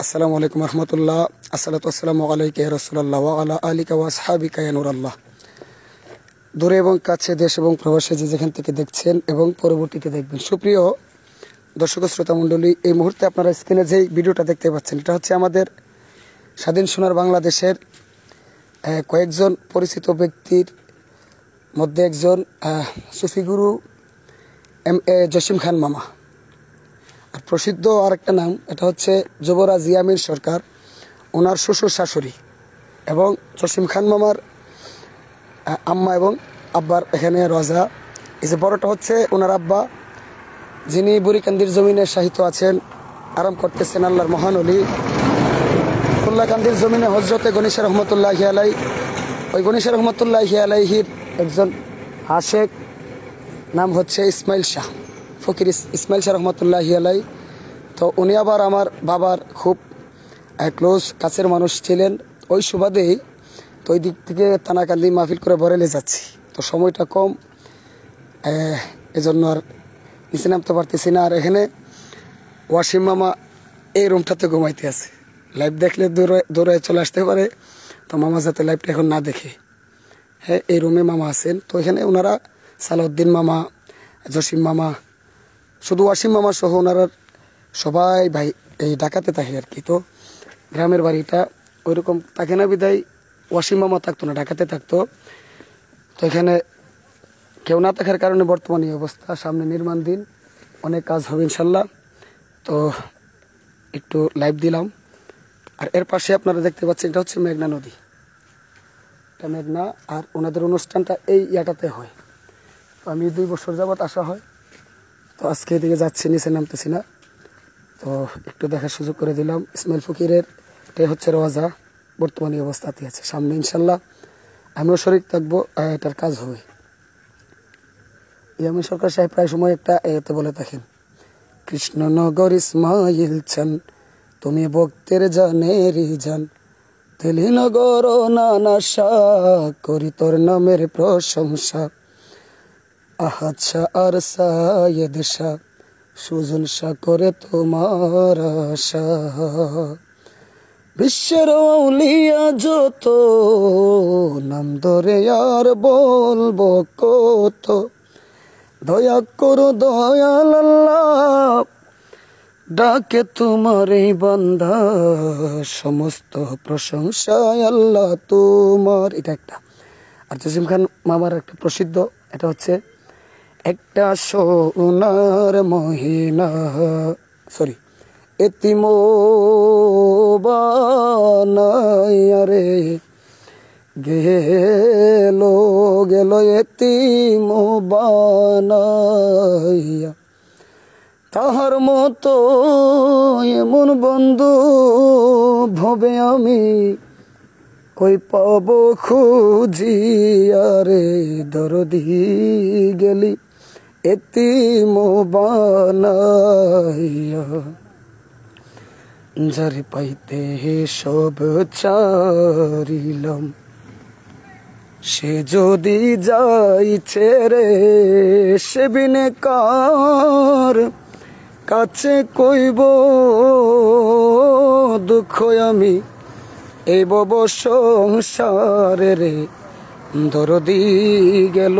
আসসালামু আলাইকুম রহমতুল্লাহ। আসসালাতু আসসালামু আলাইকা ইয়া রাসূলুল্লাহ ওয়া আলা আলিকা ওয়া আসহাবিকা ইয়া নূরাল্লাহ। দূরে এবং কাছে, দেশ এবং প্রবাসে যে যেখান থেকে দেখছেন এবং পরবর্তীতে দেখবেন, সুপ্রিয় দর্শক শ্রোতা মণ্ডলী, এই মুহূর্তে আপনারা স্ক্রিনে যেই ভিডিওটা দেখতে পাচ্ছেন, এটা হচ্ছে আমাদের স্বাধীন সোনার বাংলাদেশের কয়েকজন পরিচিত ব্যক্তির মধ্যে একজন সুফি গুরু এম.এ. জসিম খান মামা। আর প্রসিদ্ধ আরেকটা নাম, এটা হচ্ছে যুবরাজ ইয়ামিন সরকার, ওনার শ্বশুর শাশুড়ি এবং জসিম খান মামার আম্মা এবং আব্বার এখানে রজা। এই যে বড়টা হচ্ছে ওনার আব্বা, যিনি বুড়িকান্দির জমিনে শাহিত আছেন, আরাম করতেছেন আল্লাহর মহান ওলি। খুল্লাকান্দির জমিনে হজরতে গণেশা রহমতুল্লাহি আলাই, ওই গণেশা রহমতুল্লাহি আলাইহির একজন আশেক, নাম হচ্ছে ইসমাইল শাহ, ফকির ইসমাইল শাহ রহমতুল্লাহি আলাই। তো উনি আবার আমার বাবার খুব ক্লোজ কাছের মানুষ ছিলেন। ওই সুবাদেই তো ওই দিক থেকে তানাকান্দি মাহফিল করে বরেলে যাচ্ছি, তো সময়টা কম, এজন্য আর নিচে নামতে পারতেছি না। আর এখানে ওয়াসিম মামা এই রুমটাতে ঘুমাইতে আছে, লাইভ দেখলে দৌড়ে চলে আসতে পারে, তো মামা যাতে লাইভটা এখন না দেখে, হ্যাঁ এই রুমে মামা আছেন। তো এখানে ওনারা সালাউদ্দিন মামা, জসিম মামা, শুধু ওয়াসিম মামা সহ ওনারা সবাই ভাই এই ঢাকাতে থাকে আর কি। তো গ্রামের বাড়িটা ওইরকম থাকে না, বিদায় ওয়াসিম মামা থাকতো না, ঢাকাতে থাকতো। তো এখানে কেউ না থাকার কারণে বর্তমানে এই অবস্থা। সামনে নির্মাণ দিন, অনেক কাজ হবে ইনশাল্লাহ। তো একটু লাইভ দিলাম। আর এর পাশে আপনারা দেখতে পাচ্ছেন, এটা হচ্ছে মেঘনা নদী, এটা মেঘনা। আর ওনাদের অনুষ্ঠানটা এই ইয়াটাতে হয়। তো আমি 2 বছর যাবৎ আসা হয়, তো আজকে এদিকে যাচ্ছি, নিচে নামতেছি না। তো একটু দেখার সুযোগ করে দিলাম। ইসমাইল ফকিরের এটাই হচ্ছে রওজা, বর্তমানে অবস্থাতে আছে। সামনে ইনশাল্লাহ আমিও শরীক থাকবো, এটার কাজ হবে। ইয়ামিন সরকার সাহেব প্রায় সময় একটা এতে বলে থাকেন, কৃষ্ণনগর ইসমাইল চান, তুমি ভক্তের জানেরই জান, তেলিনগর নানাশা, করি তোর নামের প্রশংসা, আহাচ্ছা আর সায়েদ শাহ, সুজন শাহ করে তোমার আশা, বিশ্বের আউলিয়া যত, নাম ধরে আর বলবো কত, দয়া করো দয়াল আল্লাহ, ডাকে তোমার এই বান্দা, সমস্ত প্রশংসায় আল্লাহ তোমার। এটা একটা। আর জসিম খান মামার একটা প্রসিদ্ধ, এটা হচ্ছে একটা সোনার মহিনা, সরি এতিম বানাইয়া রে গেল গেল এতিম বানাইয়া, তাহার মতো এমন বন্ধু ভবে আমি কই পাব খুঁজিয়া রে, দরদি গেলি এতিম বানাইয়া, যারে পাইতে সব চারিলাম, সে যদি যাইছে রে, সে বিনে কার কাছে কইব দুঃখ আমি, এই বব সংসারে রে, দরদি গেল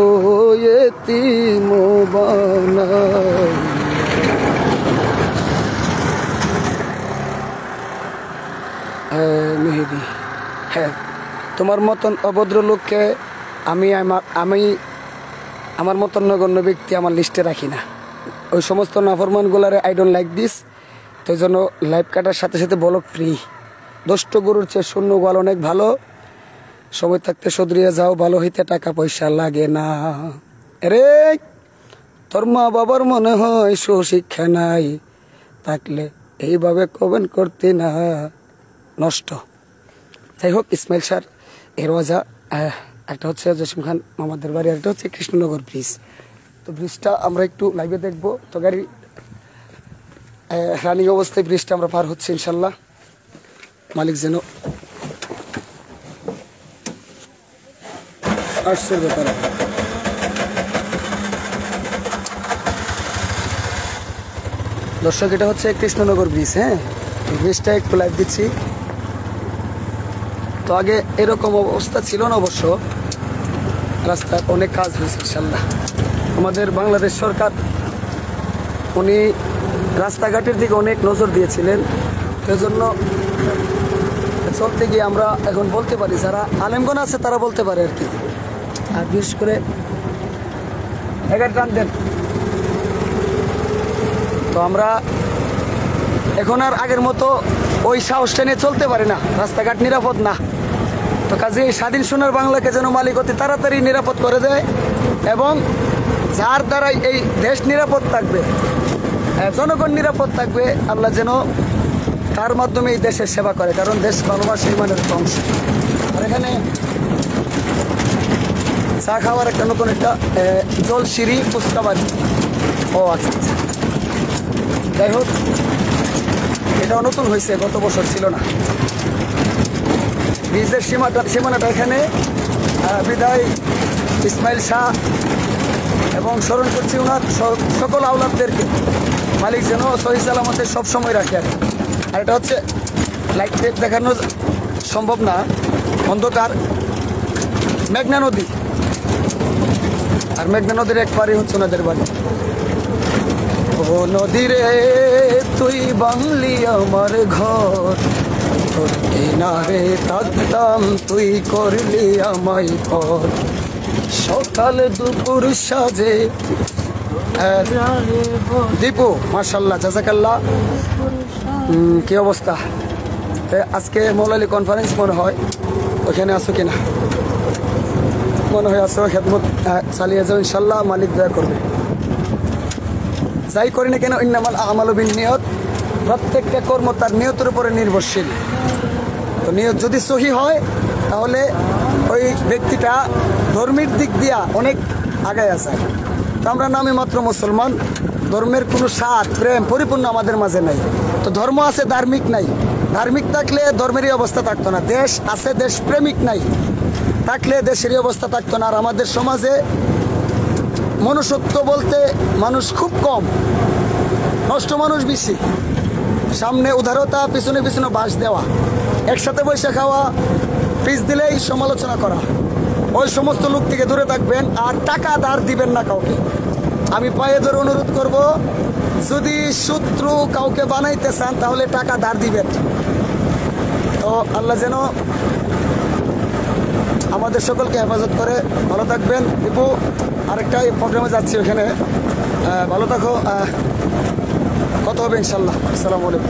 এতিম বানাইয়া। মেহেদি, হ্যাঁ তোমার মতন অভদ্র লোককে আমি আমার মতন নগণ্য ব্যক্তি আমার লিস্টে রাখি না। ওই সমস্ত নাফরমানগুলারে আই ডোন্ট লাইক দিস। তো এই জন্য লাইভ কাটার সাথে সাথে বলক ফ্রি। দোষ্ট গরুর চেয়ে শূন্য গোয়াল অনেক ভালো, সময় থাকতে সদরিয়ে যাও, ভালো হইতে টাকা পয়সা লাগে না। রে তোর মা বাবার মনে হয় সুশিক্ষা নাই, থাকলে এইভাবে কমেন্ট করতে না, নষ্ট। যাই হোক, ইসমাইল শাহ এর রওজা, একটা হচ্ছে জসিম খান মামাদের বাড়ি, আর একটা হচ্ছে কৃষ্ণনগর ব্রিজ। তো ব্রিজটা আমরা একটু লাইভে দেখবো। তো গাড়ি রানিং অবস্থায় ব্রিজটা আমরা পার হচ্ছে ইনশাল্লাহ। মালিক যেন আসছে ব্যাপারে। দর্শক, এটা হচ্ছে কৃষ্ণনগর ব্রিজ। হ্যাঁ, বৃষ্টিটা একটু লাইভ দিচ্ছি। তো আগে এরকম অবস্থা ছিল না, অবশ্য রাস্তার অনেক কাজ হয়েছে ইনশাল্লাহ। আমাদের বাংলাদেশ সরকার উনি রাস্তাঘাটের দিকে অনেক নজর দিয়েছিলেন, সেজন্য চলতে গিয়ে আমরা এখন বলতে পারি, যারা আলেমগণ আছে তারা বলতে পারে আর কি। আর বিশেষ করে টান দেন। তো আমরা এখন আর আগের মতো ওই সাহসটা নিয়ে চলতে পারি না, রাস্তাঘাট নিরাপদ না। তো কাজে স্বাধীন সোনার বাংলাকে যেন মালিক অতি তাড়াতাড়ি নিরাপদ করে দেয়, এবং যার দ্বারাই এই দেশ নিরাপদ থাকবে, জনগণ নিরাপদ থাকবে, আল্লাহ যেন তার মাধ্যমে এই দেশের সেবা করে, কারণ দেশ ভালোবাসা ইমানের একটা অংশ। আর এখানে চা খাওয়ার একটা নতুন একটা জলসিঁড়ি ফুচকা বাড়ি। ও আচ্ছা আচ্ছা, যাই হোক এটাও নতুন হয়েছে, গত বছর ছিল না। ব্রিজের সীমানাটা এখানে বিদায় ইসমাইল শাহ, এবং স্মরণ করছি ওনার সকল আওলাদদেরকে, মালিক যেন সহি সালামতে সবসময় রাখে। আর এটা হচ্ছে লাইট দেখানো সম্ভব না, অন্ধকার মেঘনা নদী, আর মেঘনা নদীর একবারই হচ্ছে ওনাদের বাড়ি। ও নদী রে তুই বাংলি আমার ঘর, তোর কিনারে থাকতাম তুই করলি আমায় পর, সকাল দুপুর সাজে। দীপু মাশাল্লাহ জাযাকাল্লাহ, কি অবস্থা? আজকে মৌলালী কনফারেন্স মনে হয়, ওখানে আসো কিনা? মনে হয় আসো, খেদমত চালিয়ে যাও ইনশাল্লাহ, মালিক দয়া করবে। যাই করি না কেন, ইন্নামাল আমালু বিন্নিয়ত, প্রত্যেকটা কর্ম তার নিয়তের উপরে নির্ভরশীল। তো নিয়ত যদি সহি হয় তাহলে ওই ব্যক্তিটা ধর্মের দিক দিয়া অনেক আগায় আছে। তো আমরা নামে মাত্র মুসলমান, ধর্মের কোনো স্বাদ প্রেম পরিপূর্ণ আমাদের মাঝে নাই। তো ধর্ম আছে, ধার্মিক নাই। ধার্মিক থাকলে ধর্মেরই অবস্থা থাকতো না। দেশ আছে, দেশ প্রেমিক নাই, থাকলে দেশেরই অবস্থা থাকতো না। আর আমাদের সমাজে মনুষ্যত্ব বলতে মানুষ খুব কম, নষ্ট মানুষ বেশি। সামনে উদারতা, পিছনে পিছনে বাস দেওয়া, একসাথে বসে খাওয়া, পিস দিলেই সমালোচনা করা, ওই সমস্ত লোক থেকে দূরে থাকবেন। আর টাকা ধার দিবেন না কাউকে। আমি পায়ে ধরে অনুরোধ করব, যদি শত্রু কাউকে বানাইতে চান তাহলে টাকা ধার দিবেন। তো আল্লাহ যেন আমাদের সকলকে হেফাজত করে। ভালো থাকবেন। দীপু আরেকটা প্রোগ্রামে যাচ্ছি, ওখানে ভালো থাকো, কথা হবে ইনশাল্লাহ। আসসালামু আলাইকুম।